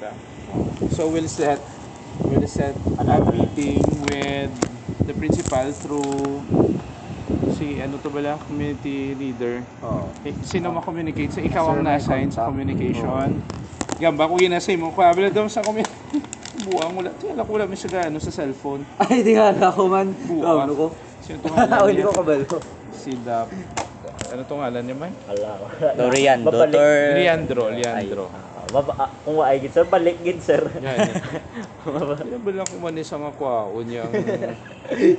data. So we'll set a meeting with the principal through ano to bala, community leader. Sino ma-communicate? So ikaw ang na-assign sa communication. Gamba ko ginasay mo ko abala daw sa community. Buang wala. Wala ko wala may sa cellphone. Ay, di nga ako man. Buang. Ano ko? Sino to ngalan Hindi ko kabalo. Si Dap. Ano to ngalan niya, May? Dorian, Leandro. Kung waay gid sir, balik gid sir. Yan. Bala ko man sa mga kwaon yang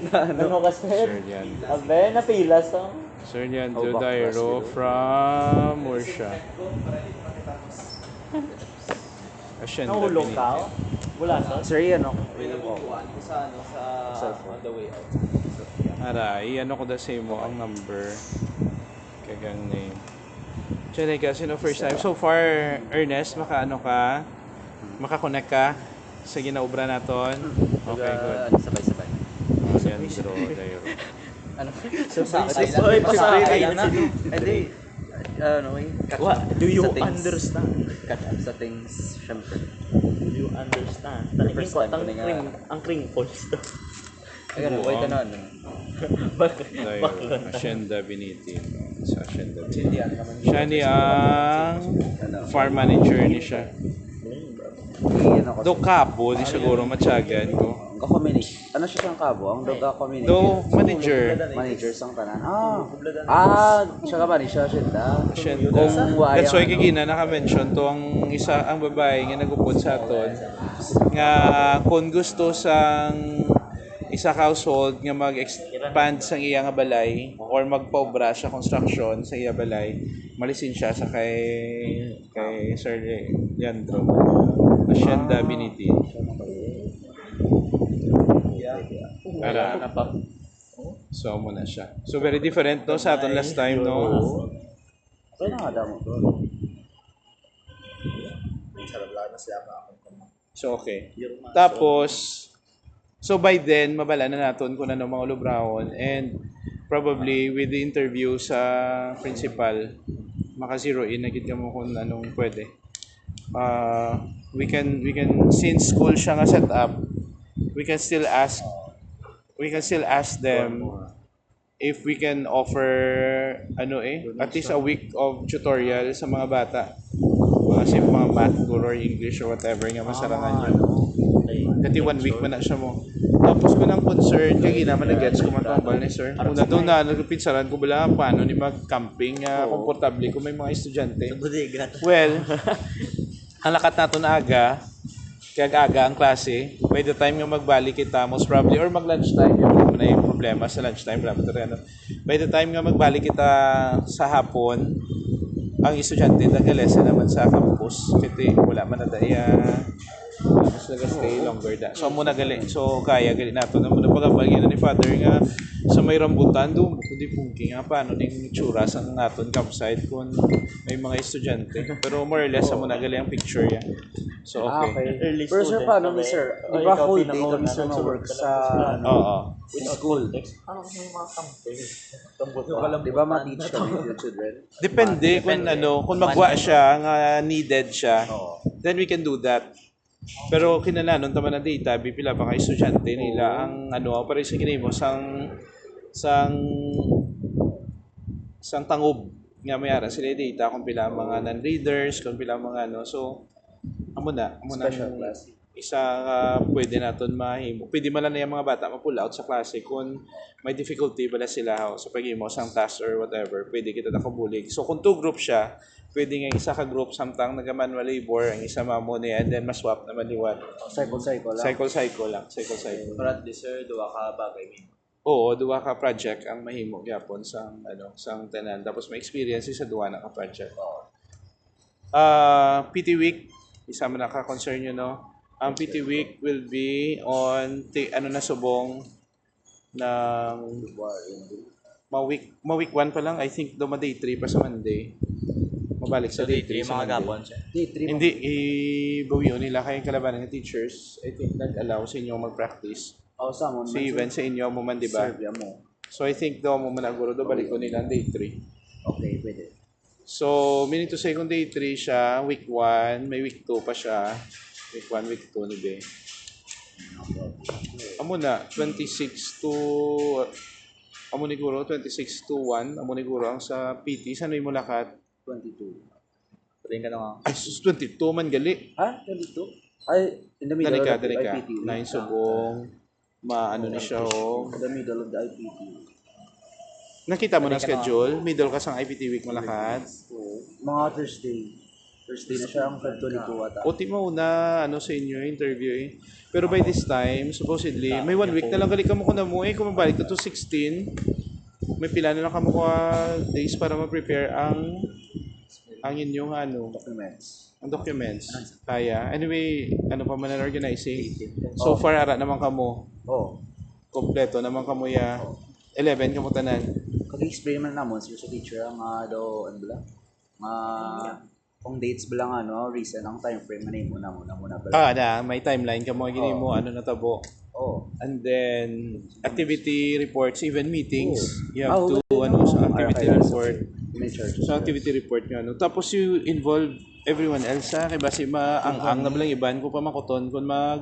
Ano ka sir? Sir Leandro. Abe, napilas ang. Sir Leandro Dairo from Murcia. Asyan. Nahulog ka? Wala sir. Sir, yan ako. On the way out. Aray, ano ko da sa mo ang number. Kagang name. Diyan kasi no first time. So far, Ernest, makakonect ka sa ginaobra naton. Okay, good. Sabay-sabay. Leandro Dairo. Ano? Sabay pa sa akin na. Hindi. Do you understand? Catch up sa things, syempre. Do you understand? Talingin First ko time ko na nga. ang crinkles to. Ay, ganun. Wait, ano? Dairo. Hacienda Beniti. Sa Hacienda Beniti. Siya ni ang farm manager ni siya. Do kapo, di siguro matyagan ko. Ang community. Ano siya siyang kabo? Ang doga community. Do manager. Manager sang tanan. Siya ka ba ni siya siya. That's why kagina naka-mention to ang babae nga nagupod sa aton nga kung gusto sang isa ka household nga mag-expand sa iya nga balay or magpaobra sa construction sa iya balay, malisin siya sa kay Sir Leandro. Hacienda Beniti. Para so mo na siya. So very different no sa aton last time no. Kaya nga damo to. So okay. Tapos so by then mabala na naton kung ano mga lubrahon and probably with the interview sa principal maka-zero in na gid kamo kung anong pwede. We can since school siya nga set up, we can still ask them if we can offer at least a week of tutorial sa mga bata. Kasi mga math or English or whatever nga masarangan nyo. Kasi 1 week man na siya mo. Tapos ko ng concern, kaya naman na-gets ko matambal ni sir. Una doon na, nagpinsaran ko bala paano ni mag-camping komportable kung may mga estudyante. Well, ang lakat nato na aga, kaya aga ang klase. By the time yung magbalik kita, most probably, or mag-lunchtime, yun na yung problema sa lunchtime. By the time nga magbalik kita sa hapon, ang estudyante nag-lesson naman sa campus. Kasi wala man na daya. Mas nag-stay longer da. So muna gali. So kaya gali nato na muna pagabagyan ni father nga sa may rambutan doon. Kundi pungking nga paano ning tsura sa naton campsite kung may mga estudyante. Pero more or less sa muna gali ang picture yan. So okay. Pero sir, paano mi sir? Di ba whole day kami sir na work sa school? Ano may mga camping? Di ba ma-teach kami yung children? Depende kung magwa siya nga needed siya. Then we can do that. Pero kinalanon tama na data bipila pa ka estudyante nila ang para sa kinimo sang tangob nga mayara sila data kung pila mga non-readers kung pila mga so amo na isa pwede naton mahimo pwede man na yung mga bata ma-pull out sa klase kung may difficulty bala sila sa paghimo sang task or whatever pwede kita nakabulig so kung 2 group siya pwede nga isa ka group samtang naga-manual labor ang isa mamo niya and then maswap naman liwan. Cycle lang. Pero at least sir, duwa ka bagay mo. Oo, duwa ka project ang mahimo gyapon sang sang tanan tapos may experience sa duwa na ka project. PT week isa man naka-concern nyo no. Ang PT week will be on subong ng ma-week 1 pa lang I think do ma-day 3 pa sa Monday. Mabalik sa day 3 sa mga gapon siya. Hindi, ibawiyo nila kayong kalabanan ng teachers. I think nag-allow sa inyo mag-practice. Sa event sa inyo mo man, di ba? So I think daw mo man aguro do balik ko nila ang day 3. Okay, pwede. So, meaning to say kung day 3 siya, week 1, may week 2 pa siya. Week 1, week 2 ni Be. Amo na, 26 to... Amo ni Guro, 26 to 1. Amo ni Guro ang sa PT. Saan mo lakat? 22. Rin ka na nga. Ay, sus, 22 man gali. Ha? 22? Ay, in the middle Dali of the ka. IPT. Nine subong. Maano ni siya, oh. In the middle of the IPT. Nakita mo na schedule? Middle ka sa IPT week mo lakat? Mga Thursday. Thursday na siya ang Feb 22 ata. Uti mo na ano sa inyo interview eh. Pero by this time, supposedly, may 1 week na lang gali ka mo na mo eh. Kung mabalik ka to 16, may pila na lang ka mo days para ma-prepare ang inyong Documents. ang documents. Kaya. Anyway, ano pa man ang organizing. So far, ara naman ka mo. Oo. Kompleto naman ka mo ya. 11 ka mo tanan. Kag-explain man namon sa teacher ang do ano bala. Kung dates bala recent ang time frame na muna bala. May timeline ka mo gini mo ano natabo. Oh. And then activity reports, even meetings. You have to sa activity report. Sa activity report nga Tapos you involve everyone else kay basi ang na bilang iban ko pa makoton kung mag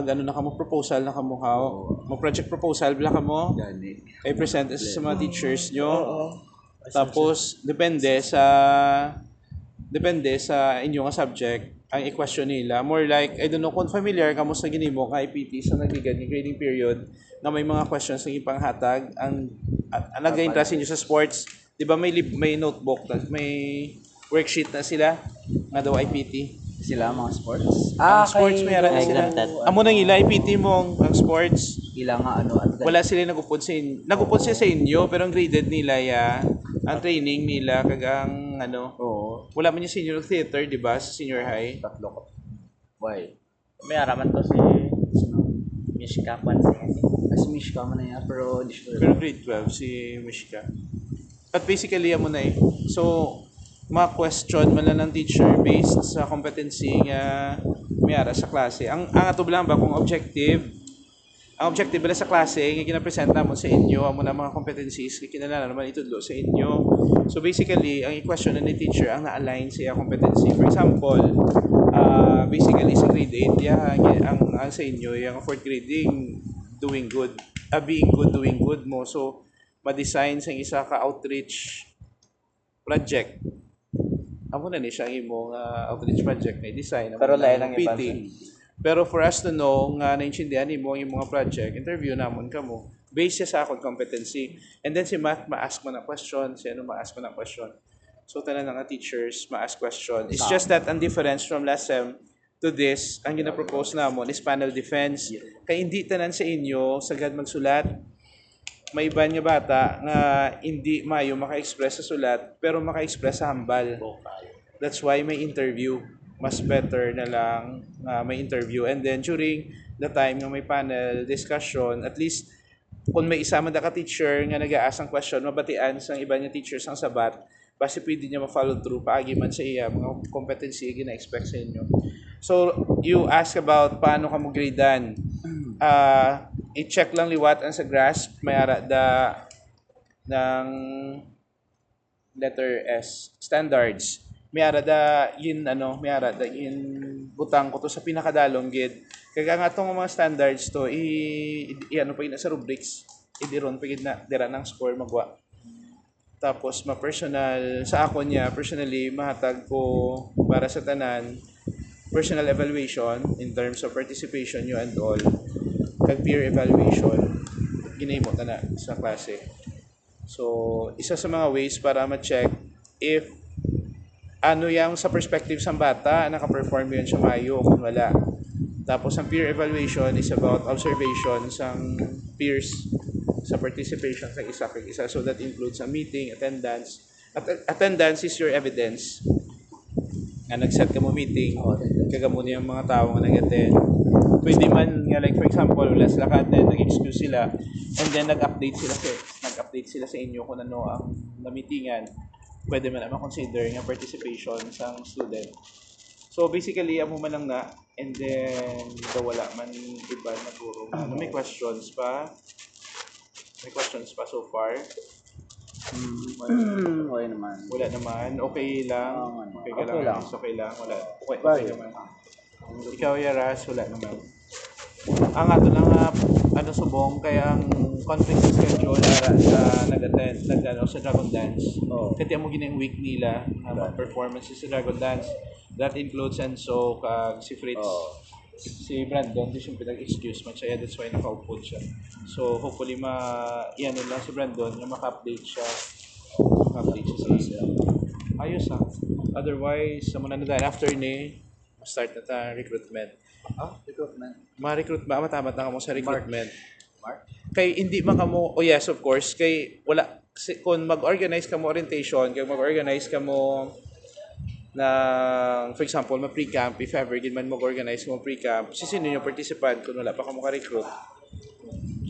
ano na kamo proposal na kamo mo project proposal bala kamo. Kay present sa mga teachers nyo. Tapos depende sa inyong subject ang i-question nila. More like, I don't know kung familiar ka mo sa ginimo ka IPT sa nagigad ng grading period na may mga questions na ipanghatag. Ang nag-interest inyo sa sports, di ba may notebook, may worksheet na sila nga daw IPT. Sila mga sports? Ang sports may aral na sila. Amo nang ila IPT mo ang sports. Ila nga Wala sila nagupod sa inyo. Nagupod sila sa inyo pero ang graded nila ang training nila kagang wala man yung senior theater, di ba? Sa senior high. Tatlo ko. Why? May araman to si Mishka Pansin. As Mishka man na yan, pero hindi sure. Pero grade 12 si Mishka. At basically, mo na eh. So, ma-question man lang ng teacher based sa competency nga mayara sa klase. Ang ato lang ba kung objective? Ang objective ba sa klase, nga ginapresent mo sa inyo, amo na mga competencies, kinalala naman itudlo sa inyo. So basically, ang i-question na ni teacher, ang na-align siya competency. For example, basically sa grade 8, ang sa inyo, yung 4th grading, doing good, being good, doing good mo. So, ma-design sa isa ka outreach project. Amo na ni siya ang imong outreach project na i-design. Pero lain ang PT. Pero for us to know nga naintindihan mo yung mga project, interview namon kamo based sa akong competency. And then si Matt ma-ask mo na question, si ano ma-ask mo na question. So tanan nga teachers ma-ask question. It's just that ang difference from last sem to this, ang gina-propose namon is panel defense. Kaya hindi tanan sa inyo sagad magsulat. May iba nga bata nga hindi mayo maka-express sa sulat pero maka-express sa hambal. That's why may interview. Mas better na lang may interview. And then during the time nga may panel discussion, at least kung may isa man ka teacher nga nag-aas ng question, mabatian sa iba niya teachers ang sabat, basi pwede niya ma-follow through paagi man sa iya mga competency gina-expect sa inyo. So you ask about paano ka mo gradean. I-check lang liwat ang sa grasp, may ara ng letter S, standards. May ara in butang ko to sa pinakadalong gid. Kaya nga tong mga standards to ano pa sa rubrics. Idiron pa gid na dira ng score magwa. Tapos ma-personal sa ako niya personally mahatag ko para sa tanan personal evaluation in terms of participation you and all. Kag peer evaluation ginahimo ta na sa klase. So isa sa mga ways para ma-check if ano yung sa perspective sa bata, naka-perform yun siya mayo kung wala. Tapos ang peer evaluation is about observation sa peers sa participation sa isa kag isa. So that includes a meeting, attendance. Attendance is your evidence. Nga nag-set ka mo meeting, kagamo niya yung mga tao nga nag-attend. Pwede man nga like for example, wala sila ka-attend, nag-excuse sila, and then nag-update sila sa inyo kung ano ang na-meetingan. Pwede man naman consider nga participation sa student. So basically, amo man lang na, and then wala man iba na guro. May questions pa? May questions pa so far? Wala naman. Wala naman. Okay lang. Okay lang. Okay lang. Okay lang. Wala. Okay naman. Ikaw, Yaras, wala naman. Ang ato lang ano subong kaya ang conflict sa schedule ara sa nag-attend sa Dragon Dance. Oo. Kaya mo ginang week nila mga performances sa Dragon Dance. That includes Enzo, kag si Fritz. Oo. Si Brandon, di siya pinag-excuse man siya. That's why naka-upload siya. So, hopefully yan lang si Brandon, yung maka-update siya. Maka-update siya sa isa. Ayos Otherwise, sa muna na dahil after ni, start na ta recruitment. Recruitment. Ma-recruit ba? Matamat na kamo sa recruitment. Mark? Kay hindi man kamo, oh yes of course, kay wala, kung mag-organize kamo orientation, kay mag-organize kamo na, for example, ma-pre-camp, if ever, gin man mag-organize mo pre-camp, sino yung participant kung wala pa ka maka-recruit.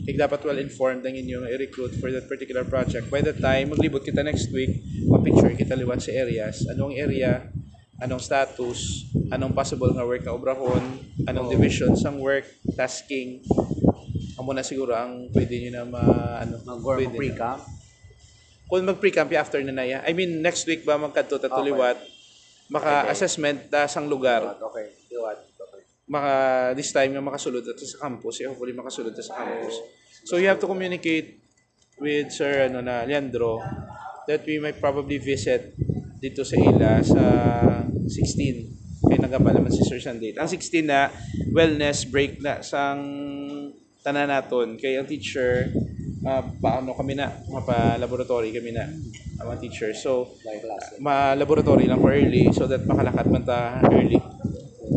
Kaya dapat well-informed ang inyong i-recruit for that particular project. By the time, maglibot kita next week, ma-picture kita liwat sa areas. Anong area, anong status, anong possible nga work na obrahon, anong divisions ang work, tasking. Amo na siguro ang pwede nyo na Mag-work pre-camp? Kung mag-pre-camp after na ya. I mean, next week ba magkadto tatuliwat, maka-assessment sang lugar. Okay. Okay. This time nga makasulod at sa campus. Hopefully makasulod at sa campus. So you have to communicate with Sir Leandro that we might probably visit dito sa Ila sa 16. Kaya nagaba naman si Sir Sandate. Ang 16 na wellness break na sang tanan naton. Kaya ang teacher, paano kami na, mapa-laboratory kami na ang mga teacher. So, ma-laboratory lang ko early so that makalakad man ta early.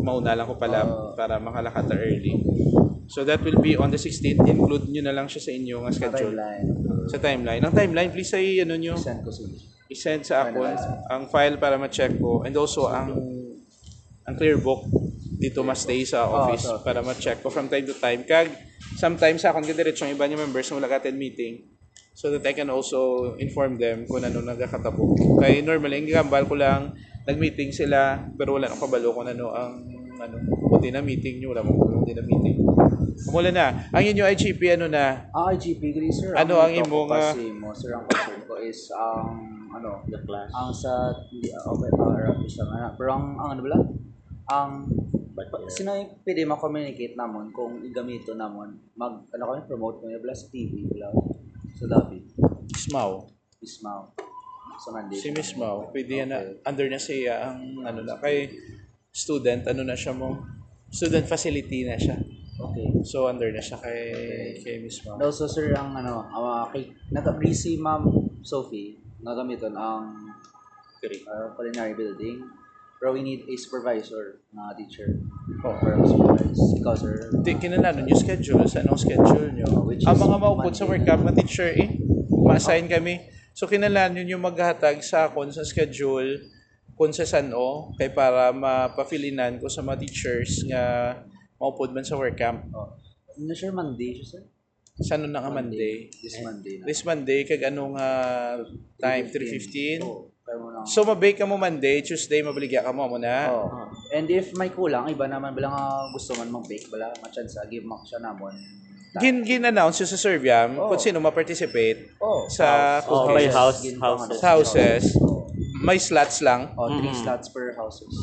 Mauna lang ko pala para makalakad ta early. So that will be on the 16th. Include nyo na lang siya sa inyo nga schedule. Sa timeline. Ang timeline, please ay nyo. Send ko sa I-send sa akin ang file para ma-check ko. And also ang clear book dito ma-stay sa office para ma-check ko from time to time. Kag sometimes sa akong kadiretsong iba niya members na wala ka-attend meeting so that I can also inform them kung ano nagkakatabo. Kaya normally, ang gambal ko lang, nag-meeting sila pero wala nang kabalo kung ano ang buti na meeting nyo. Wala mong buti na meeting. Kumula na. Ang inyo IGP na? IGP, sir. Ano ang imo nga? Sir, ang concern ko is The class. ang sa okay para isa nga pero ang ano ba lang ang sino yung pwede ma-communicate namon kung igamito namon kami promote kami bala sa TV bala sa David Ismaw. sa Monday Si Miss Mau. Pwede yan na under na siya ang kay student na siya mo. Student facility na siya. okay So under na siya kay Miss Mau. and also sir ang nag-agree si Ma'am Sophie na gamiton ang culinary building. Pero we need a supervisor na teacher. Para supervise. Ikaw, sir. Kinalanon yung schedule. Sa anong schedule nyo? Which Ang is mga maupod sa Monday. workup na teacher ma-assign kami. So kinalanon yung maghatag sa akon sa schedule kung sa sano kay para mapafilinan ko sa mga teachers nga maupod man sa workcamp. Ano sir, Monday siya, sir? Sano na nga Monday? This Monday na. This Monday, kag anong time? 3:15? Kaya mo lang. So, mabake ka mo Monday, Tuesday, mabaligya ka mo na. And if may kulang, iba naman bala nga gusto man mag-bake, bala ma-chance, give mark siya namon. Gin-announce yung sa Serviam kung sino ma-participate sa May cookies. houses. Houses. May slots lang. 3 slots per houses.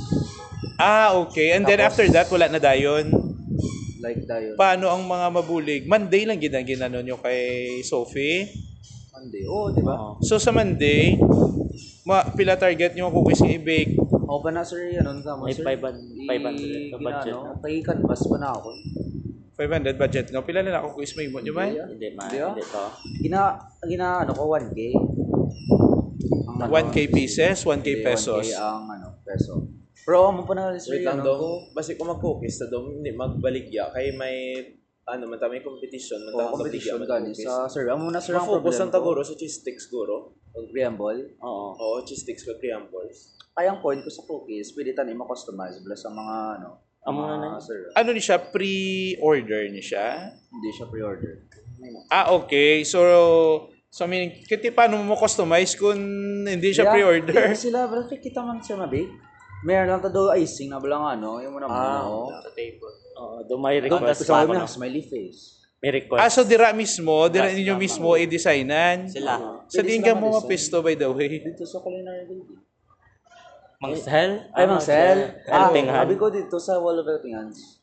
Okay. And then Tapos- after that, wala na dayon. Like dayon. Paano ang mga mabulig? Monday lang ginano nyo kay Sophie. Monday. Di ba? So sa Monday, pila target nyo cookies nga i-bake? Ba na sir, ano ka mo May sir? 500 na budget. Kay canvas pa na ako. 500 budget nga. Pila na ako cookies may mo nyo man? Hindi man. Hindi, Hindi to. Gina ko 1K. Ang 1K pieces, 1K Hindi, pesos. 1K ang peso. Pero mo pa na sir, Wait lang ano ko. dong, basi ko mag-cookies na dong, hindi magbaligya kay may may competition, Competition gani sa sir. Amo na sir ang Ma-focus problem lang taguro sa cheese sticks guro. Preamble. Oo. Oo, cheese sticks kag preambles. Kaya ang point ko sa cookies, pwede tayo ma-customize bala sa mga Amo na mga sir. Ano ni siya? Pre-order ni siya? Hindi siya pre-order. Okay. So meaning, paano mo customize kung hindi siya pre-order? Sila, bro, kita man siya mabake. Meron lang daw icing na bala yung mo naman. Sa table. Oo, do may request Gusto pa mo ako. na smiley face. May request. So dira ninyo mismo i-designan? Sila. Sa Pwede din sila ka mo ma-design. pisto by the way. Dito sa culinary building. Mang Sel? Ay, Mang Sel. Helping hand. Sabi ko dito sa Wall of Helping Hands.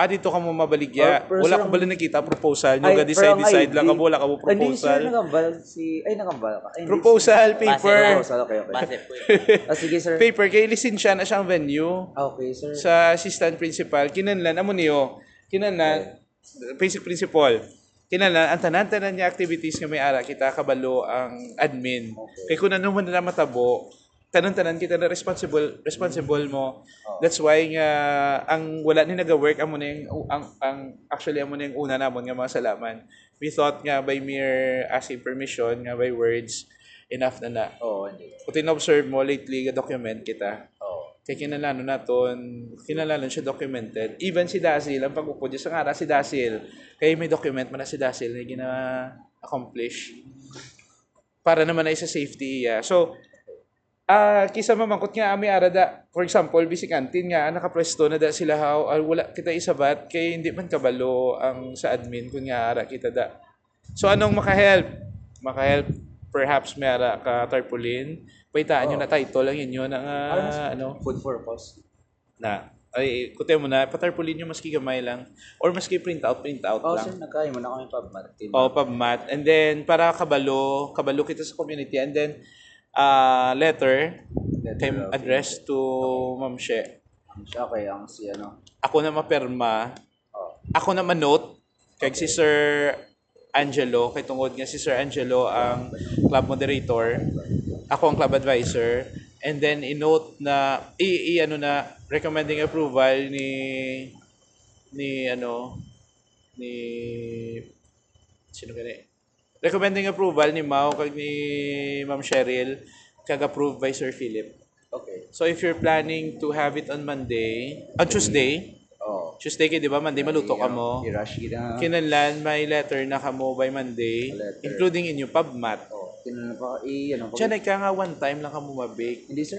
Dito ka mo mabaligya. Pero Wala sir, ka bala nakita proposal. Nyo Ay, ga pero ang decide ID lang ka mo. Wala ka mo Hindi, sir, proposal. nagambal ka. Ay, hindi, Proposal, Base paper. lang. Proposal, okay. Base po Sige, sir. Paper. Kaya lisensya na siyang venue. Okay, sir. Sa assistant principal. Kinanlan, amo niyo. Kinanlan, basic principal. Kinanlan, ang tanan-tanan niya activities nga may ara kita kabalo ang admin. Kaya kung ano man na matabo, tanan-tanan kita na responsible mo. That's why nga ang wala ni naga-work amo na yung actually amo na yung una namon nga mga salaman. We thought nga by mere asking permission nga by words enough na na. Oo, hindi. Kung tinobserve mo lately ga document kita. Oo. Kaya kinalano naton, kinalano siya documented. Even si Dasil, ang pag-upo dyan sa ngara si Dasil, kaya may document man na si Dasil na gina-accomplish. Para naman na isa safety iya. So, kisa mamangkot nga ami arada, for example, basic canteen nga, nakapresto na da sila how, wala kita isabat, kaya hindi man kabalo ang sa admin kung nga ara kita da. So, anong makahelp? Makahelp, perhaps may ara ka tarpaulin, paitaan nyo na title lang inyo ng Food for cause. ay kutay mo na patarpaulin nyo maski gamay lang or maski print out Oh, lang. sir, nagkain mo na kami PubMat. PubMat. And then, para kabalo kita sa community. And then, letter addressed to Ma'am She. Siya kay ang si ano. Ako na maperma. Oh. Ako na manote. Kay si Sir Angelo. Kay tungod nga si Sir Angelo ang club moderator. Ako ang club advisor. And then, i-note na, recommending approval ni sino gani? Recommending approval ni Mau kag ni Ma'am Cheryl kag approved by Sir Philip. Okay. So if you're planning to have it on Tuesday, Oh. Tuesday kay di ba Monday maluto ka mo. I-rush kita. Kinahanglan may letter na kamo by Monday, Letter. including in yung PubMat. Oh, kinala pa Diyan ay ka nga one time lang kamo mabake. Hindi, sir.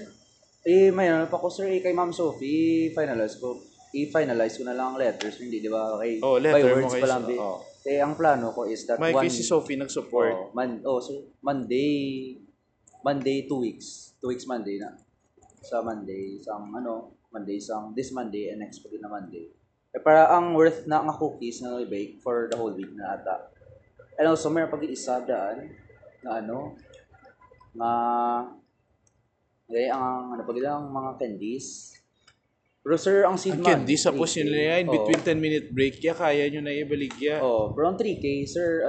May ano pa ko, sir, kay Ma'am Sophie, i-finalize ko na lang ang letters, hindi, di ba? Kay, Oh, by letter mo words kay pa lang. oh. Eh, ang plano ko is that May kay si Sophie nag-support. sir, Monday 2 weeks. 2 weeks Monday na. Sa Monday, this Monday and next week na Monday. Eh, para ang worth na ang cookies na i-bake for the whole week na ata. And also, mayroon pag-iisa daan na ang mga candies. Pero sir, ang seed Ang man. candy sa 3K. pos nila yan, between 10-minute break ya, kaya nyo na ibaligya. Pero ang 3K, sir,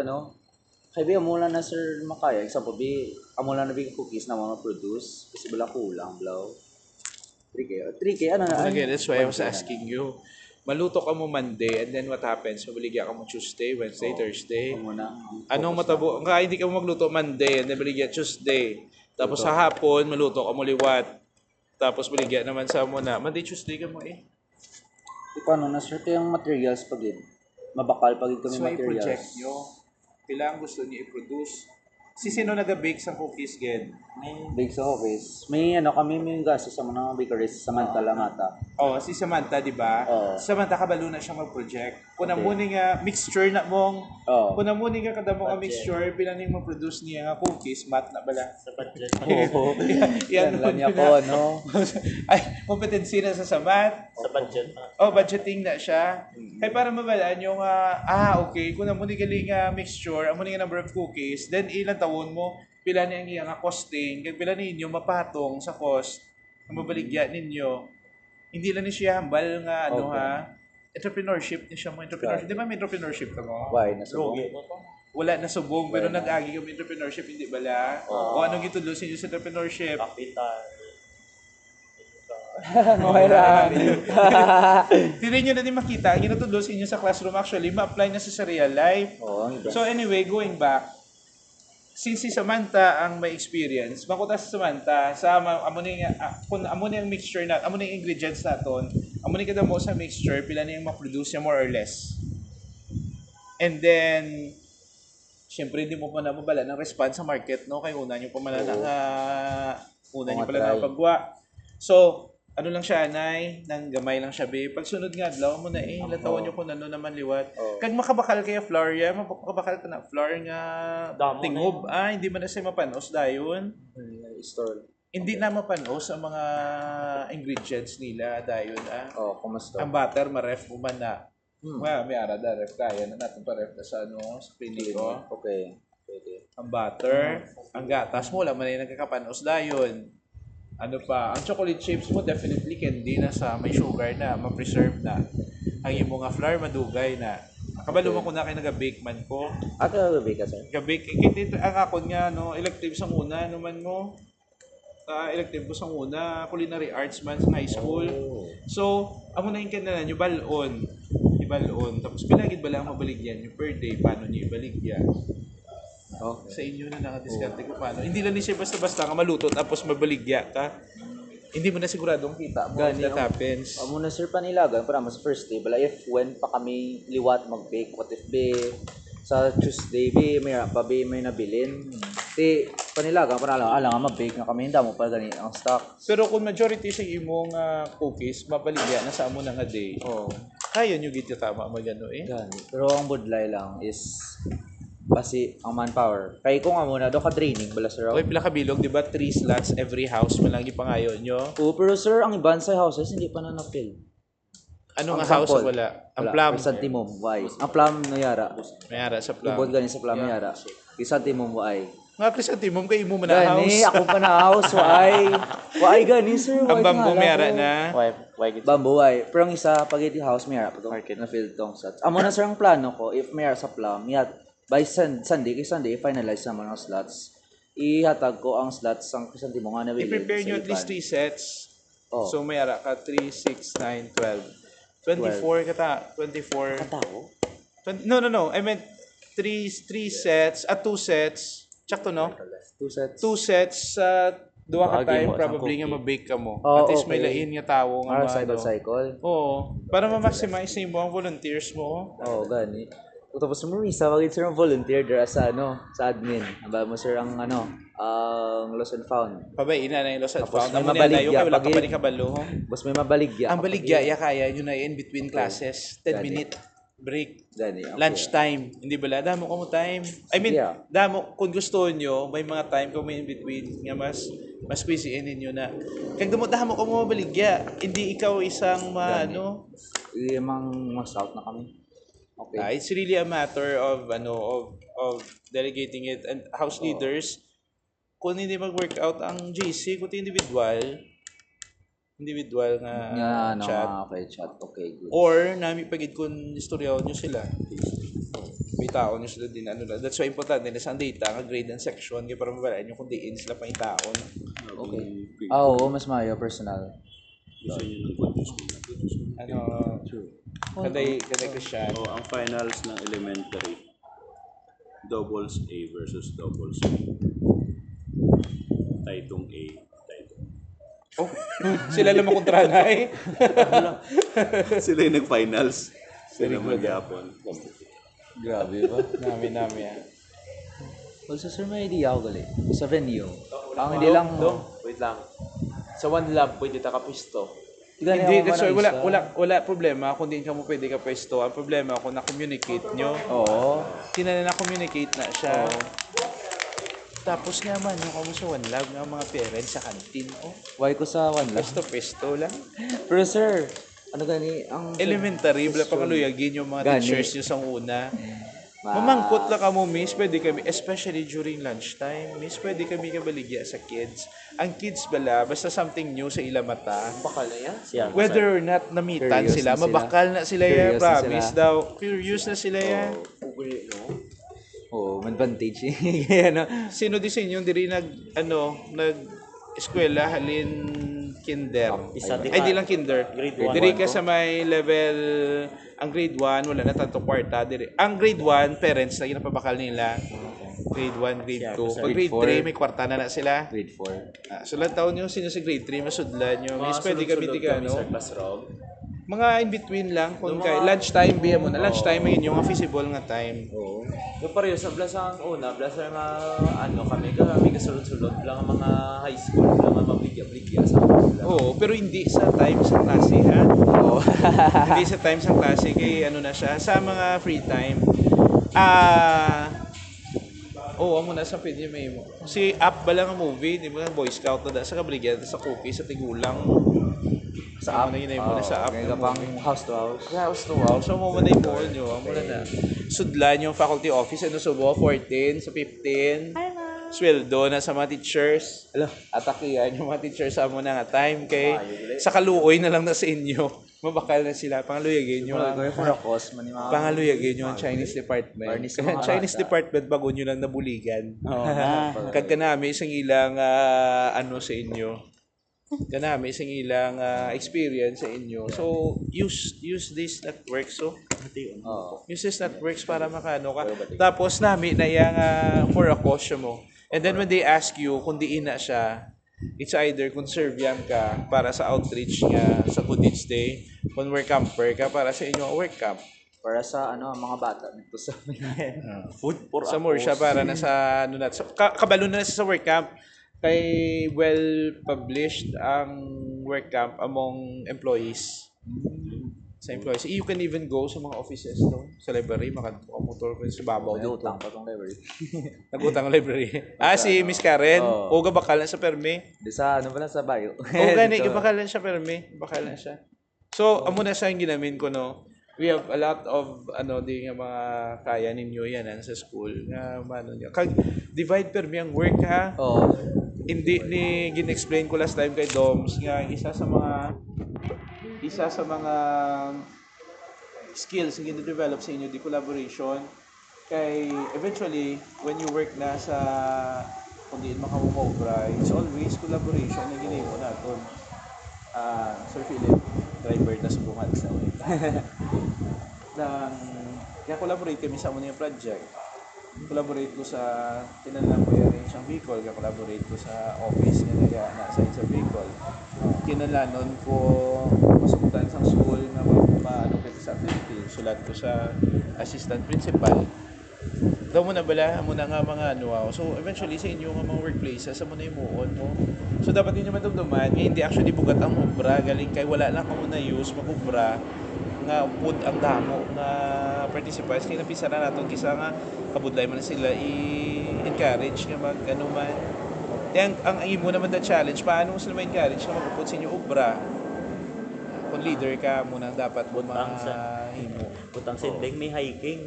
kaya amula na sir makaya. Example, amula na big cookies na mga produce. Kasi wala kulang, blow. 3K, Again, that's why I was asking you. Maluto ka mo Monday, and then what happens? Mabaligya ka mo Tuesday, Wednesday, Thursday. Anong matabo? Kaya hindi ka mo magluto Monday, and then baligya Tuesday. Tapos sa hapon, maluto ka mo liwat. Tapos baligya naman sa mo na. Monday, Tuesday ka mo eh. Paano na sir, kayang materials pag yun? Mabakal pag yun kami So, materials. i-project nyo. Kailangan gusto niyo i-produce. Si sino nag-bake sa cookies, Ged? Bake sa office. May may gasto sa mga bakeries sa Mantala Mata. Si Samantha, di ba? Oo. Si Samantha kabalo na siya mag-project. Kung muna nga mixture na mong, Oo. kung muna nga kada mong mixture, pinaning mag-produce niya nga cookies, mat na bala. Sa budget. Oo. Yan lang niya po, no? Ay, competency na sa samat. Sa budget. Budgeting na siya. Kaya para mabalaan yung, okay, kung muna galing mixture, muna nga number of cookies, then ilang taon mo, pila niya ang iyang costing, kaya pila ninyo mapatong sa cost, ang mabaligya ninyo. Hindi lang ni siya hambal nga, entrepreneurship ni siya mo, entrepreneurship. Di ba may entrepreneurship ka mo? Why? Nasubong? Wala na subong, pero nag-agi kami entrepreneurship, hindi bala? O anong gitulosin nyo sa entrepreneurship? Kapital. Okay lang. Tiri nyo na din makita, ang ginatulosin nyo sa classroom actually, ma-apply na sa real life. So anyway, going back, since si Samantha ang may experience, makuta si Samantha sa kung amo na yung mixture na, amo na yung ingredients naton, amo na kada mo sa mixture, pila na yung ma-produce niya more or less. And then, syempre hindi mo pa na mabala ng response sa market, no? Kaya una nyo pa man una nyo pala na pagwa. So, ano lang siya, anay, nang gamay lang siya, babe. Pagsunod nga, adlaw mo na latawan nyo kung ano naman liwat. Kag makabakal kaya flour ya, makabakal ka na flour nga Damo tingob. Hindi man na siya mapanos dayon. Store. hindi na mapano sa mga ingredients nila dayon Oh, kumusta? ang butter maref mo man na. May ara da ref kaya na natin pa ref na sa sa pinito. Okay. Pwede. Ang butter, ang gatas mo, wala man yung nagkakapanos dayon. Ano pa, ang chocolate chips mo definitely candy na sa may sugar na, ma-preserve na. Ang imo nga flour madugay na. Kabalo man ko na kayo nag-bake man ko. Ako gabi ka, sir? Gabake, kiti ang akon nga no, elective sa una naman mo. Elective ko sa una, culinary arts man sa high school. So, amo na yung kanalan, yung balon. Ibalon. Tapos pilagid ba lang mabaligyan yung per day, paano niyo ibaligyan? Okay. Sa inyo na nakadiskarte ko paano. Hindi lang ni siya basta-basta ka maluto tapos mabaligya ka. Hindi mo na siguradong kita mo Gani, that happens. Amo na sir panilagan para mas first day bala if when pa kami liwat mag-bake what if be sa Tuesday be may pa be may nabilin. Ti panilagan para lang nga mag-bake na kami hindi mo pa gani ang stock. Pero kung majority sa imong cookies, mabaligya na sa amo na nga day. Oh, Kaya nyo gito tama magano eh. gani. Pero ang budlay lang is basi ang manpower. Kay ko nga muna do ka training bala sir. Okay, pila kabilog, di ba? 3 slots every house man lang ipangayon nyo. Oo, pero sir ang iban sa houses hindi pa na na-fill. Ano Ang nga house sample. wala? Ang plum. Santimum why? Ang plum no yara. Mayara sa Ubod plum. gani sa plum yara. Santimum why? Nga krisantimum kay imo man na Gani, house. ako pa na house, why? Why gani, sir? Ang Why bamboo nga, mayara ako? na. Why gid? Bamboo, why? Pero ang isa, spaghetti house, mayara pa itong na field tong sats. Amo na, sir, ang plano ko, if mayara sa plum, by Sunday, kay Sunday, i-finalize naman ang slots. Ihatag ko ang slots ang krisanti mo nga nabilin. I-prepare sa nyo at iban. least 3 sets. Oh. So mayara ka 3, 6, 9, 12. 24 kata, 24. Tao? 20, no. I meant 3 sets, 2 sets. Tsakto no? 2 sets. 2 sets sa duwa ka Bagay time mo, probably isang nga mabake ka mo. Oh, At least may okay. lain nga tawo nga Para ano. cycle. Oo. Para ma-maximize mo ang volunteers mo. Oo, gani. Tapos mo isa wagid sir ang volunteer dira sa sa admin. Aba mo sir ang ang lost and found. Pabayin na yung loss and Tapos found. may Amo na dayo mabaligya kay wala ka pag- pa ni kabalo. Bas may mabaligya. Ang baligya ya kaya yun na in between classes. 10 minute break. Gani. Okay. Lunchtime. Hindi ba? Damo ko mo time. I mean, Yeah. damo, kung gusto nyo, may mga time kung may in between nga mas squeeze in ninyo na. Kaya damo ko mo mabaligya. Hindi ikaw isang Limang mas out na kami. Okay. It's really a matter of of delegating it and house leaders kung hindi mag-work out ang GC kung individual nga chat Okay, chat. Okay, good. or nami pagid kung istoryaw nyo sila may taon nyo sila din that's why importante na sa data nga grade and section kaya para mabalaan nyo kung diin sila pang itaon. Okay. Oo, mas mayo personal. Kaday Christian. So, ang finals ng elementary, doubles A versus doubles B. Taitong A, taitong Oh, sila lang makontranay. Sila yung nag-finals. Sila mag-yapon. Grabe ba? Nami. Also, sir, may idea ako gali. Sa venue. Ang hindi lang... Wait lang. Sa one lab, pwede ta kapisto. Hindi, that's why wala problema kung di ka mo pwede ka pwesto. Ang problema kung na-communicate nyo. Oo. Na-communicate na siya. Tapos nga man, yung kamo sa One Love, nga mga parents sa kantin. Oh, Why ko sa one lang? pesto lang. Pero sir, ano gani? Ang... Elementary, wala pa kaluyagin yung mga Gani. teachers nyo sa una. Mamangkot lang kamo, miss, pwede kami, especially during lunchtime, miss, pwede kami kabaligya sa kids. Ang kids bala, basta something new sa ila mata. Bakal na yan? Siya. Whether or not namitan Curious sila, na sila. mabakal na sila yan, Curious na promise sila. daw. Curious na sila yan. Ugri, no? Oo, advantage. Kaya no? Sino di sa inyo diri nag eskwela halin kinder. Isa di Ay ka- di lang kinder. Grade one. Diri ka sa may level ang grade 1 wala na tanto kwarta diri. Ang grade 1 parents na ginapabakal nila. Grade 1, grade 2. Pag grade Grade 3 may kwarta na sila. Grade 4. So lang taon nyo sino sa grade 3 masudlan nyo. Miss pwede ka biti ka kami no. sa classroom. Mga in between lang kung kay lunchtime biya mo na. Lunchtime yun yung feasible nga time. Oo. Yung pareho sa blasang una, blasa nga kami kasulod-sulod lang ang mga high school lang ang mabligya-bligya sa kanila. Oo, pero hindi sa time sa klase ha. Oo. Hindi sa time sa klase kay ano na siya sa mga free time. Oo, amo na sa pwede may mo. Si Up ba lang ang movie, di ba? Boy Scout na da sa kabrigyan, sa cookie, sa tigulang. Sa Amo na yun mo na sa Up. Ngayon ka pang house to house. House to house. So, mo na yung mo nyo. Amo na. Sudlan yung faculty office. Ano subo? 14 sa 15. Sweldo na sa mga teachers. Ala, atakihan yung mga teachers sa mo na nga time kay sa kaluoy na lang na sa inyo. Mabakal na sila. Pangaluyagin nyo ang For a cause man yung mga... pangaluyagin nyo ang Chinese department. Barnis sa mga Chinese bata. department bago nyo lang nabuligan. Oo. Kag kanami isang ilang ano sa inyo. Kanami isang ilang experience sa inyo. So use this network so Oo. use this networks para makano ka. Tapos nami na yang for a cause mo. And then when they ask you kung diin na siya, it's either conserviam ka para sa outreach nga sa Goodits Day, kung work camper ka para sa inyong work camp. Para sa ano, mga bata nito sa Food for Sa more siya para na sa ano na kabalo na sa work camp kay well published ang work camp among employees. Sa employees. You can even go sa mga offices no? Sa library, makamotor ko sa babaw May dito. utang pa tong library. Nagutang ang library. Si Miss Karen, Oo. o bakal na sa permi. Di sa ano pala sa bayo. O gani, bakal na siya permi. Bakal na siya. So, amo na siya yung ginamin ko no. We have a lot of ano di nga mga kaya ninyo yan sa school nga ano niya. Kag divide permi ang work ha. Oo. Hindi ni gin-explain ko last time kay Doms nga isa sa mga skills na gina-develop sa inyo di collaboration kay eventually when you work na sa kung diin makamumobra it's always collaboration na ginimo naton. Sir Philip driver na subukan sa nang kaya collaborate kami sa mga project. Collaborate ko sa kinalang ko i-arrange ang vehicle, collaborate ko sa office nga na-assign sa vehicle. Kinalanon ko masukutan sa school na maano kita sa activity. Sulat ko sa assistant principal. Daw mo na bala, mo na nga mga ano. So eventually sa inyo nga mga workplaces, sa mo na imuon mo. So dapat ninyo madumduman, nga hindi actually bugat ang obra, galing kay wala lang ka mo na use, mag-obra nga pud ang damo nga participants kaya napisa na natin kisa nga kabudlay man sila i-encourage nga mag ano man ang imo naman the challenge paano mo sila ma-encourage nga magpuput sa inyo obra kung leader ka muna dapat mo Butang mahimo Butang sinding may hiking.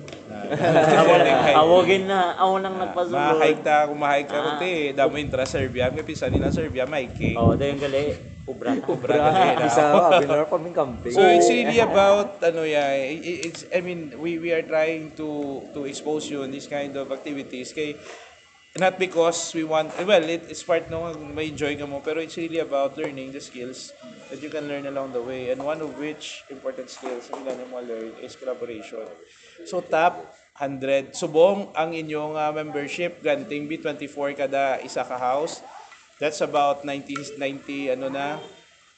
Hawagin Awagin na, ako nang nagpasulod. ma-hike ta kung ma-hike ka rote damo intra Serbia may pisa nila Serbia hiking Oo, dahil gali, ubra. obra ka Isa binar kaming camping. So it's really about it's I mean we are trying to expose you in these kind of activities kay not because we want it's part no may enjoy ka mo pero it's really about learning the skills that you can learn along the way and one of which important skills na mo learn is collaboration. So top 100 subong ang inyong membership granting B24 kada isa ka house. That's about 90 ano na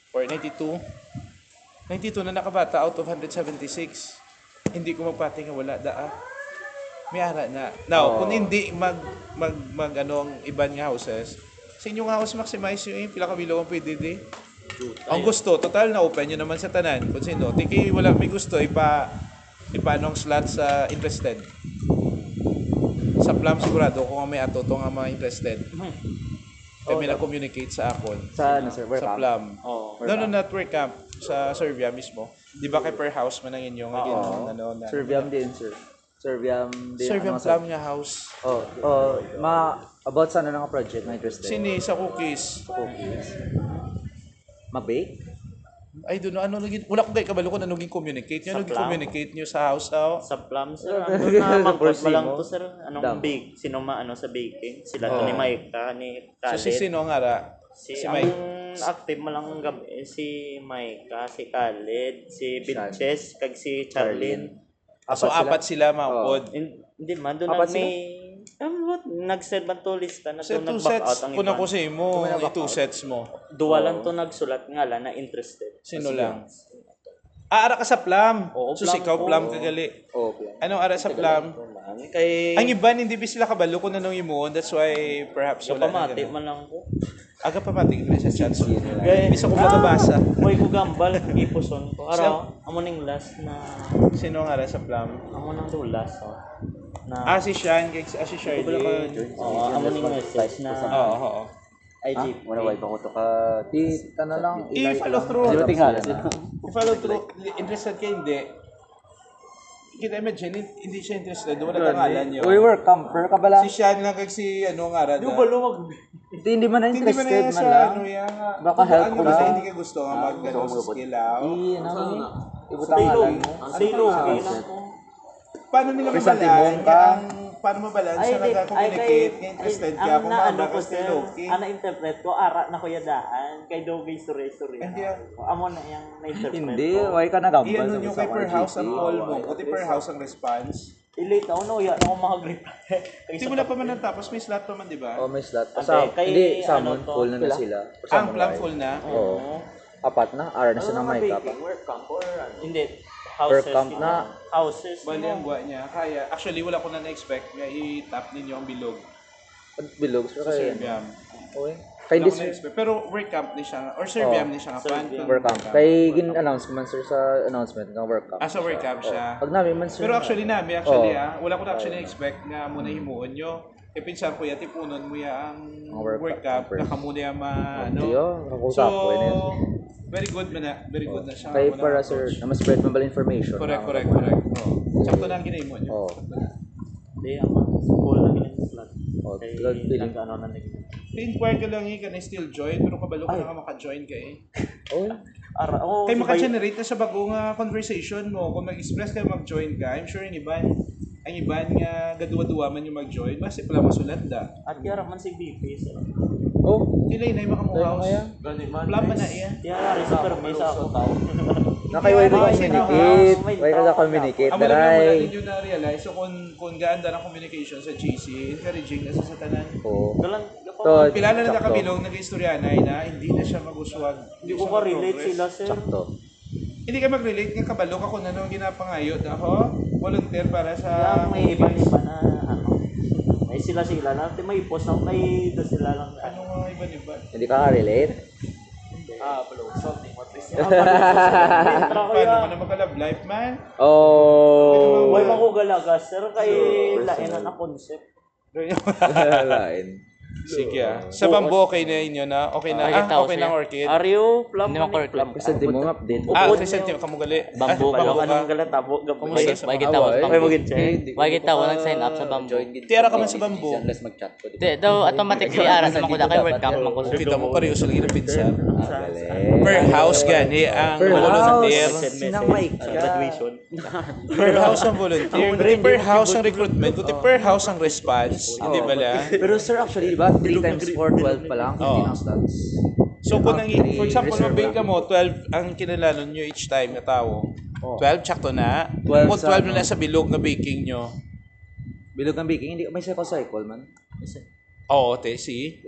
or 92 na nakabata out of 176. Hindi ko magpati nga wala may ara na. Now, kung hindi mag ano ang iban nga houses, sa inyong house maximize yung pila ka bilog ang pwede di. Ang gusto, total na open nyo naman sa tanan. Kung sino, tiki wala may gusto ipaano ang slot sa interested. Sa Plum sigurado kung may ato to nga mga interested. Kami na-communicate sa akon. Sa ano sir, work Sa camp? Plum. Oo. No, not work camp. Sa Serbia mismo. Di ba kay per house man ang inyong ano na. Serviam din sir. Serviam din. Serbia ano, Plum nga house. About sa ano nga project na interested? Sini sa cookies. Cookies. Ma-bake? I don't know ano lagi. Wala ko kay kabalo ko ano naging communicate. Ano Sa naging Plum? communicate niyo sa house how? Sa Plum, sir, ano na, magpot First pa lang mo? to, sir. Anong Damo. bake? Sino ano sa baking? Sila to ni Mike, ni So Khaled. si sino nga ra? Si Si ang Mike. active mo lang gabi, si Mike, si Khaled, si Vilches, kag si Charlene. So apat sila maupod. Hindi man, doon Apat na may... nag-set man to lista na So to two nag-back out sets ang kung iba. ako sa imo, two sets mo. Duwa lang to nagsulat nga lang na interested. Sino lang? Ara ka sa Plum. Oo, So Plum ikaw ko. Plum kagali. Okay. Anong ara sa Plum? Kay... Ang iban hindi ba sila kabalo kung anong imuon. That's why perhaps Yung wala na pamati ganun. man lang ko. Aga pamati ko sa chat. So, Kay... bisa ko makabasa. Moy ko gambal, ipuson ko. Araw, amo ning last na... Sino nga ra sa Plum? Amo nang dulas. Oh. na Si Sean, si Charlene. oo, amo ning message na Oo. IG. Wala wifi ko to ka. Di tanong lang. I-follow through. Di ba tingala na? I-follow through. Interested ka hindi? Kita imagine, hindi siya interested. Wala tangalan niyo. Uy, work camper ka bala. Si Sean lang kag si nga rada. Hindi man na Hindi ba na interested yan man sa lang. ano yan nga. Baka help Ano ko kasi ba? hindi ka gusto nga mag-ano sa skill out. Ibutangalan mo. Stay low, okay lang ko. Paano nila Presente mabalan? mo ka. Paano mabalan Ay, sa nag-communicate? Nga interested ka kung ano maabra ko ka still sir, okay. ana interpret ko, ara na kuya daan, kay Dogay Sure. Hindi ah. Amo na yung na-interpret Hindi, ko. why ka nagambal I-ano sa nyo isa kay ko per house ang GC? call mo. Kuti per house ang response. I-late ako na, uya na ako makag-reply. Hindi mo na pa man natapos. May slot pa man, di ba? Oh, may slot. Ante, Sa, kay hindi, ano salmon, to? full na sila. Ang plan full na. Oo. Apat na, ara na sila ng mic pa. Work camp or ano? Hindi. Work Houses. camp na. Houses. Bali ang buwa niya. Kaya, actually, wala ko na na-expect nga i-tap ninyo ang bilog Bilog sa sa kayo. Serbiam. Okay. Kay Wala ko this na-expect. Pero work camp ni siya. Or Serbiam ni siya nga fan. work camp. Kay gin-announce man sir sa announcement ng work camp. Sa work camp siya. Pag namin man sir. Pero actually wala ko na actually na-expect nga muna himuon nyo. Kaya pinsan ko yati punon mo ya ang work camp na kamuna ya Yo, So, nakakusap ko yun. very good man na. Very good na siya. Kay Muna para approach. sir, na mas spread man bala information. Correct. Sakto na ang ginahimo nyo. Oh. Hindi, ang full na ganun yung slot. Oh, Kay tulad feeling. nag-ano na nag I-inquire ka lang ka na still join, pero kabalo ka na ka maka-join ka eh. Oh. Ara, oh, Kaya si Bay- maka-generate na sa bagong conversation mo. Kung mag-express kayo mag-join ka, I'm sure ang iban nga gaduwa-duwa man yung mag-join, basta pala masulat da. At yara man si BP. sir. Oh. Ilay na yung makamuhaws. Plan man na iya. Yara, super mesa ako tao. Nakaiway ka communicate. May Why ka tao. communicate Amo lang wala daray. ninyo na-realize. So kung gaanda ng communication sa GC, encouraging na sa tanan. Oh. Galang, To, Pila na nakabilog, nag-istoryanay na hindi na siya mag-uswag. hindi ko ka-relate sila, sir. sakto. Hindi ka mag-relate nga kabalo ka kung ano ang ginapangayot. Ako, volunteer para sa... Kaya may iba-iba na, ano, may sila-sila na, may post ako, may ito sila lang. Ano nga iba-iba? Hindi ka relate? Paano ka na mag-love life, man? Oh. Huwag makugalagas, sir, kay lainan na concept. Lain. Sige Sa bambo, okay na inyo na? Okay na? Okay na orchid? Are you plum? Hindi mo correct. Kasi di mo update. Christian, kamugali. Bambo ka. Bambo Anong ka. galat, tabo, May kita ko sa Ay, bambo. magin check. Why kita ko nag-sign up sa bambo? Tiyara ka man sa bambo. Unless mag-chat ko. Di, daw automatically ara sa mga kay work camp man ko. Kita mo pareho sa lagi ng pinsan. Galing. Per house gani ang Per volunteer. house. Sinang mic ka. Graduation. Per house ang volunteer. Kundi per house ang recruitment. Kundi per house ang response. Hindi ba la? Pero sir, actually, di ba? 3 times 4, 12 pa lang. 15 ang stats. So kung for example, mag-bake ka mo, 12 ang kinalanon nyo each time na tao. 12, tsakto na. 12 Kung sa 12 na sa bilog na baking nyo. Bilog ng baking, hindi may cycle man. Oo, see?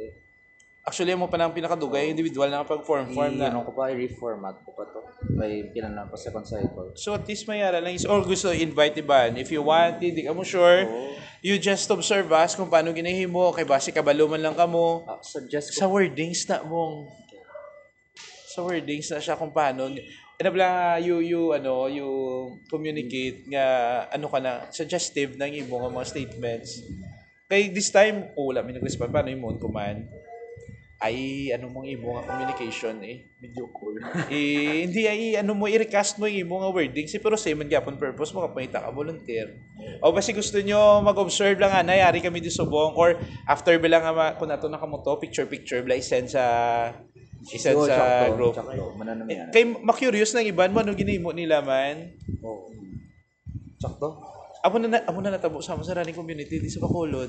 Actually, mo pa ng pinakadugay, individual na pag-form na. Ano ko pa, i-reformat ko pa to. May pinalan pa second cycle. So at least mayara lang is or gusto invite iban. If you want, hindi ka mo sure, you just observe us kung paano ginahimo, kay base kabalo man lang kamo. Suggest ko. Sa wordings na mong siya kung paano you communicate nga ano ka na suggestive ng imong mga statements. Kay this time, wala may nag-respond paano imong kuman. Ay mong imo nga communication mediocre. Hindi i-recast mo yung imo nga wording pero same man gyapon purpose mo kapangita ka volunteer. O basi gusto nyo mag-observe lang nga yari kami di subong or after bilang nga kung nato na kamo to picture bla isend sa group. Mananam yan. Kay ma-curious nang iban mo ano ginahimo nila man. Sakto. Amo na natabo sa running community di sa Bacolod.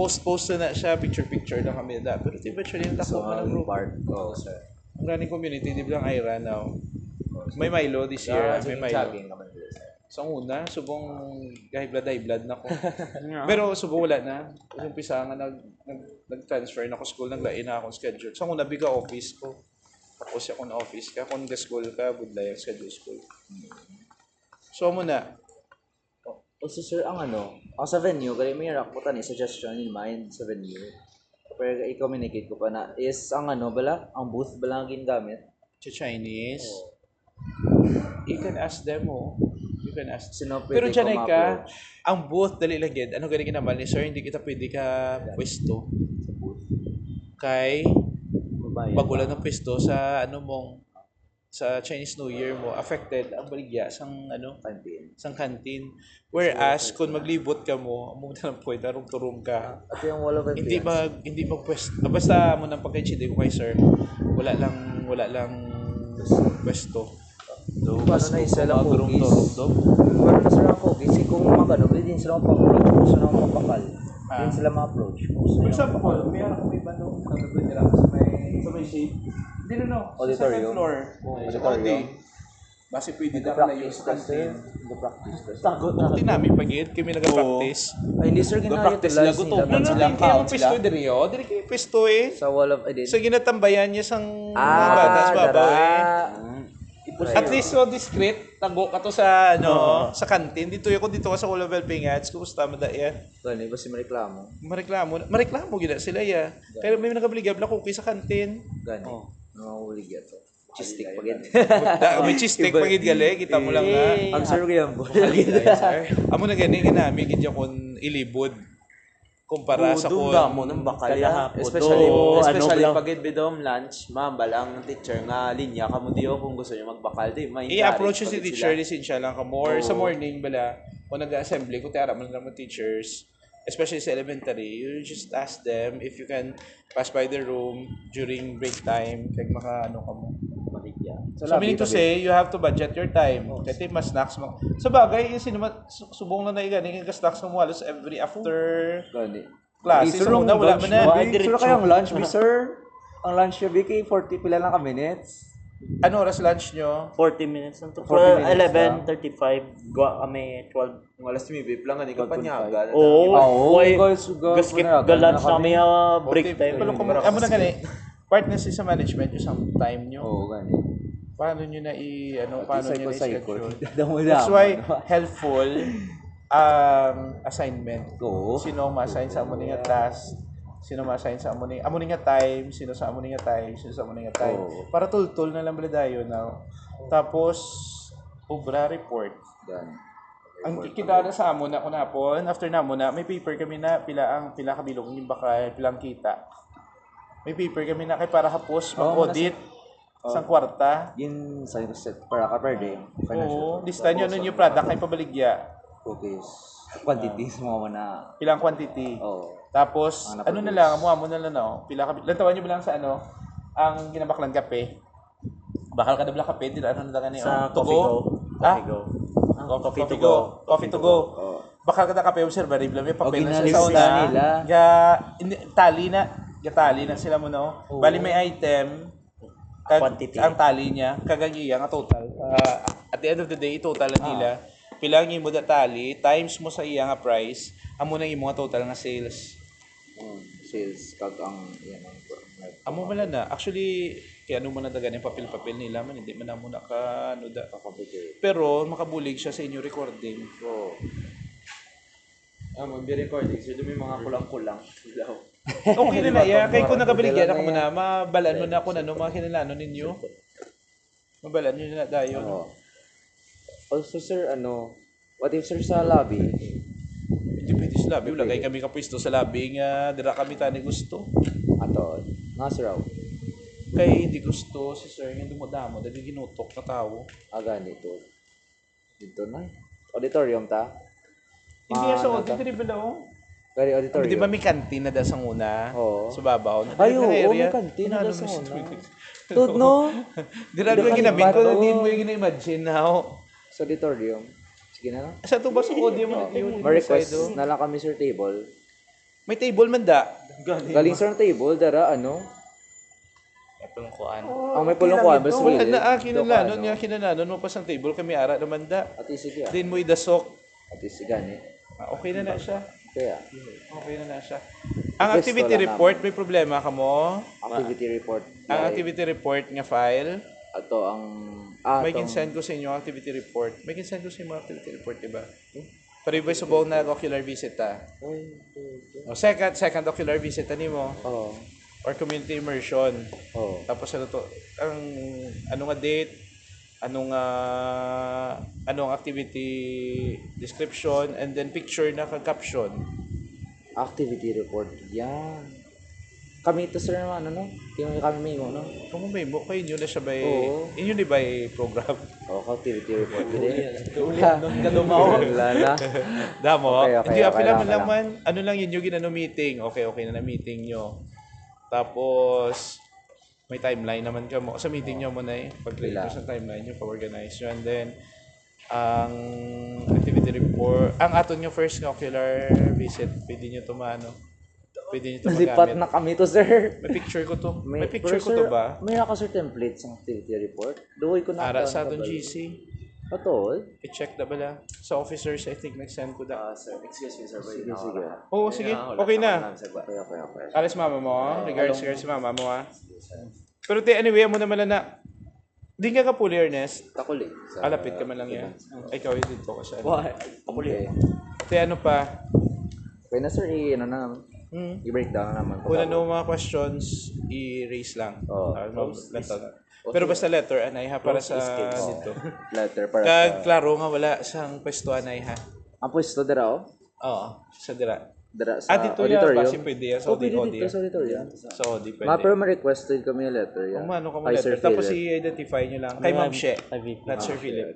Post na siya, picture lang kami da. Pero eventually natakbo ka ng group. Oh, sir. Ang running community, di ba lang Ira now? May Milo this year, may Milo. Sa una, subong high-blood na ko. Pero subong wala na. Yung pisa nga nag-transfer na ko school, naglain na akong schedule. Sa una, biga office ko. Tapos ako na office ka. Kung school ka, budlay ang schedule school. So muna, Also sir, ang sa venue, kaya may rakutan suggestion in mind sa venue. Pero i-communicate ko pa na is ang ang booth bala ang ginagamit. sa Chinese, you can ask them, you You can ask. Sino Pero pwede dyan ko ay ka, ma-approach? ang booth, dali lang yan. Ano galing naman ni sir, hindi kita pwede ka pwesto. Kay, pag wala ng pwesto sa ano mong, sa Chinese New Year mo, affected ang baligya sang ano, Canteen. sang canteen. Whereas, kung maglibot ka mo, amunta ng point, arong turum ka. At yung wall of influence. Hindi magpwesto. Basta mo nang pagkaitsindi ko kay sir, wala lang pwesto. So, paano na isa lang cookies? Turong-turong. Paano na sila ang cookies? Kung magano, pwede din sila mag-approach. Kung gusto na magpapakal. Ah. Din sila ma-approach. Kung gusto For nila example, may anak ko may bando, nagpapwede sa may shape. Hindi no. Sa Auditorium. second floor. Auditorium. Basi pwede na Nag-practice yung ka, sir. canteen. Nag-practice ka. Hindi namin pagid, kami nag-practice. Ay, hindi sir, Practice sila, ginayutilize gutom. nila. No, Silang hindi kayo count pisto sila. diri yo. Dili kayo pisto eh. Sa wall of identity. So ginatambayan niya sang mga bata sa babaw eh. At least so discreet, tago ka to sa ano, sa canteen. Dito ko dito ka sa Wall of Helping Hands. Kumusta mo da yan? Gani, ba si mareklamo? Mareklamo gina sila ya. Kaya may nagabiligab na cookie sa canteen. Gani. Nanguhuli gyud to. Chistik pagid. May cheese steak pagid gali, kita mo lang nga. Ang sir ko yan, boy. Amo na gani ginami gidya kon ilibod kumpara sa Doon kon. na mo nang bakal ya. Especially, Odo, especially ano, pag bidom lunch, mambal ang teacher nga linya kamo diyo kung gusto niyo magbakal di may I-approach si teacher siya lang ka more sa morning bala kung nag-assembly kung tiyara man naman teachers especially sa elementary you just ask them if you can pass by the room during break time kaya maka ano ka mo. So meaning to say, you have to budget your time. Kasi mas snacks mo. Sa bagay, yung subong na naiganing yung snacks mo halos every after Gani. class. Sa muna, wala mo na. Sir kayang lunch, sir. Ang lunch niya, Vicky, 40 pila lang ka minutes. Ano oras lunch nyo? 40 minutes lang to. 40 minutes 11:35 gawa kami 12. Ng alas timibip lang ani ka panyaga. Oo. Oy, guys, gaskit galat sa kami break time. Pero kung amo na gani, partners sa management yung some time nyo. Oo, gani. Paano nyo na paano nyo na i-schedule? Damo-damo. That's why helpful assignment. Oo. Sino ma-assign sa amo nga task, sino ma-assign sa amo nga time, sino sa amo nga time, sino sa amo nga time. Oo. Para tultul na lang dayo na. Tapos obra report. Gani. Ang kikita sa amo na kunapon, after na mo na, may paper kami na pila kabilog yung bakal, pilang kita. May paper kami na kay para hapos mag-audit sa kwarta. Yun sa set para ka per day. Oo, lista nyo nun yung product ay pabaligya. Cookies. Quantities mo na. Pilang quantity. Oo. Tapos, Ang ano na na-produce. lang, amo na lang, no? Pila ka, lantawan nyo ba lang sa ano, ang ginabaklang kape. Bakal ka na kape, di na ano na gani. Sa to Coffee go. Go. Ah? Coffee Go. Coffee to go. Coffee to go. Oo. Bakal ka na kape, observable lang. May papel na siya ginalista sa una. nila. Tali na sila mo, no? Bali may item. Quantity. Ang tali niya, kagagiya nga total. At the end of the day, total na nila. Pilang yung mo da tali, times mo sa iya nga price, amo na yung mga total nga sales. Sales kag ang yan ang Amo man na. Actually, kaya ano man na dagan yung papel-papel nila man, hindi man na muna ka ano da. Pero makabulig siya sa inyo recording. Oo. Mag-recording so may mga kulang-kulang. Okay na na ya. Kaya kung nakabaligyan ako mo na, mabalan mo na kung ano, mga kinalano ninyo. Mabalan nyo na dayo. Oo. Also sir, what if sir sa lobby? Hindi pwede sa labi. Wala kayo kami kapwisto sa labi nga dira kami tani gusto. Ato, nga sir raw. Kaya hindi gusto si sir nga dumudamo. Dagi ginutok na tao. Aga nito. Dito na. Auditorium ta? Hindi sa audit, hindi ba daw? Gari auditorium. Di ba may kantin na da sa una? Oo. Sa babaw. Ay, oo, area. may kantin na da Ano, sa Mr. una. Tud no? Dira ko ginamit ko na din mo yung gina-imagine now. Sa auditorium. Sige na lang. Sa to ba sa audio mo yung Ma-request na lang kami sir table. May table man da. Galing sir ng table, dara Itong kuan. ang may pulong kuha, basta Wala gilid. na kinalanon nga kinalanon mo pa sa table kami ara naman da. Ati sige ah. Din mo idasok. Ati sige gani. Okay na siya. Kaya, Okay na siya. Ang activity lang report may problema ka mo. activity report. Ang activity report nga file. Ato ang May send ko sa inyo ang activity report. May send ko sa inyo ang activity report, diba? Paribay sa buong nag-ocular visit O, second ocular visit mo Oh. or community immersion. Oh. Tapos ano to, ang ano nga date, ano anong activity description, and then picture na kag-caption. Activity report. Yan. Kami ito sir naman, ano? Yung kami may mo, no? Kung may mo, kayo nyo na siya ba Oo. inyo di ba program? Oo, activity report. Kadumaw. Wala na. Damo, Okay, hindi okay lang lang. naman, ano lang yun yung ginano meeting. Okay na na meeting nyo. Tapos, may timeline naman ka mo. Sa meeting nyo mo na pag-create sa timeline nyo, pa-organize nyo. And then, ang activity report, ang aton nyo first nga ocular visit, pwede nyo ito pwede nyo ito Nalipat magamit. na kami to sir. May picture ko to. May Pero, picture ko sir, to ba? May naka sir template sa activity report. Duhoy ko na. Ara sa aton GC. Ito, I-check na bala. Sa officers, I think nag-send ko da. Sir, excuse me, sir. sige, sige. Oo, sige. Okay na. Okay. Alas mama mo, regards si mama mo, ha? Pero anyway, mo naman na, di ka ka-fully earnest. Takuli. Alapit ka man lang yan. Ay, ikaw yung dito ko sa ano. Why? Okay. Ano pa? Okay na sir, ano na, i-breakdown na naman. Kung ano mga questions, i-raise lang. Oo. Letter. Pero basta letter, anay ha, para sa dito. Letter para Kag sa... klaro nga, wala sang pwesto, anay ha. Ang pwesto dira, oh. Oo, sa dira. Dira sa Dito yan, auditorium. kasi pwede yan. Sa Pwede Audi. dito sa auditorium. Sa Audi, Ma, pwede. pero ma-requested kami yung letter yan. Kung ano ka mo Kay letter. Sir Tapos Philip. i-identify nyo lang. Kay Ma'am She. Kay VP. Not Sir Philip.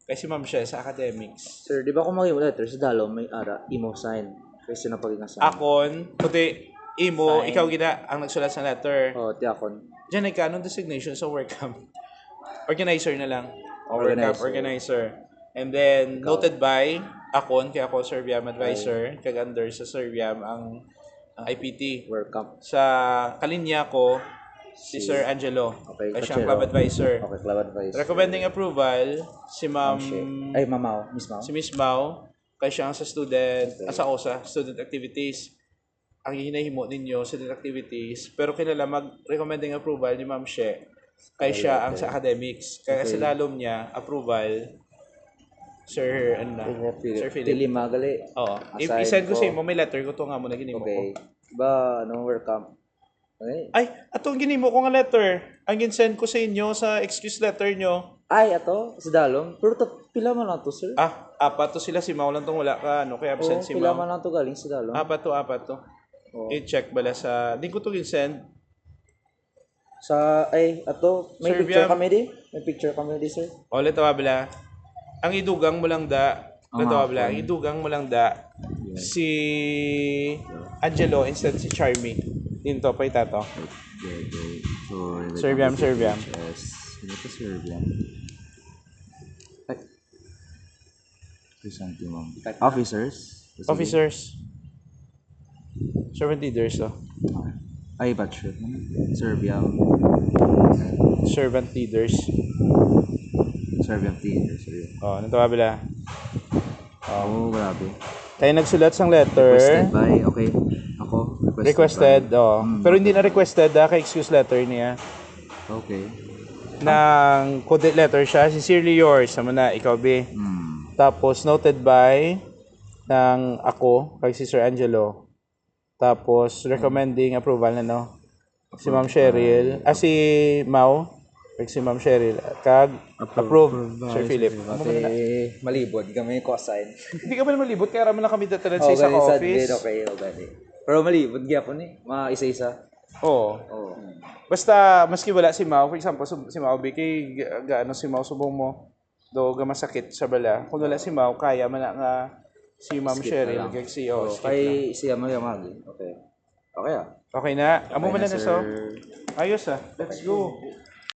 Kay si Ma'am She sa academics. Sir, di ba kung mag letter sa Dalo, may ara, imo sign. Kasi napaging sign. Akon, puti, imo, ikaw gina ang nagsulat sa letter. Oh, tiyakon. Diyan ay kanong designation sa work camp. Organizer na lang. Organizer. And then, noted by Akon, kaya ako Serviam Advisor, kag under sa Serviam ang IPT. Welcome. Sa kalinya ko, si Sir Angelo. Okay, Kaya siyang Kachero. club advisor. Okay, club advice. Recommending approval, si Ma'am, Ay, Mamaw. Miss Mao. si Miss Mau, kaya siyang sa student, sa student activities. Ang hinahimo ninyo, student activities, pero kilala mag-recommending approval ni Ma'am She, kaya siya ang sa academics. Kaya sa lalom niya, approval, Sir, Sir Philip. Pili magali. Oo. Aside I-send ko ko. sa imo, may letter ko to nga mo na ginimo Okay. ko. Ba, ano, welcome. Okay. Ay, atong ginimo ko nga letter. Ang gin-send ko sa inyo sa excuse letter nyo. Ay, ato, sa Dalom. Pero pila man lang to, sir. Apat to sila. Si Mau lang tong wala ka. Kaya absent si Pila Mau. man lang to galing sa Dalom. Apat to. I-check bala sa... Di ko to gin-send. Ato, may Sir, picture Biam. kami di? May picture kami di, sir. O, leto bala. Ang idugang mo lang da. Leto bala. Ang idugang mo lang da. Si Angelo instead si Charmy. Dito pa itato. Serviam. Yes. Ito Serbian. Present yung officers. Officers. Servant leaders, Ay, batch Serbian. Servant leaders. Serbian theater. Oh, ano to bala? Oh, grabe. Tayo nagsulat sang letter. Requested by, okay. Ako, Requested, Pero hindi na requested, kay excuse letter niya. Okay. Nang coded letter siya, sincerely yours, sama na, ikaw, B. Tapos, noted by, ng ako, kay si Sir Angelo. Tapos, recommending approval na, no? Si Ma'am Cheryl, si Mau, kay si Ma'am Cheryl, kag approve, Sir Philip. Okay, malibod kami ko assign. Hindi ka ba naman libot, kaya raman lang kami datalan sa isang office. Okay. Pero malibod gyapon isa-isa. Oo. Oh. Basta, maski wala si Mau, for example, si Mau, kay gaano si Mau subong mo, do ga masakit sa bala. Kung wala si Mau, kaya man na nga si Ma'am Cheryl, kay si skip lang. Kay siya magagi. Okay. Okay ah. Okay na. Amo man na sir. so. Ayos Let's go.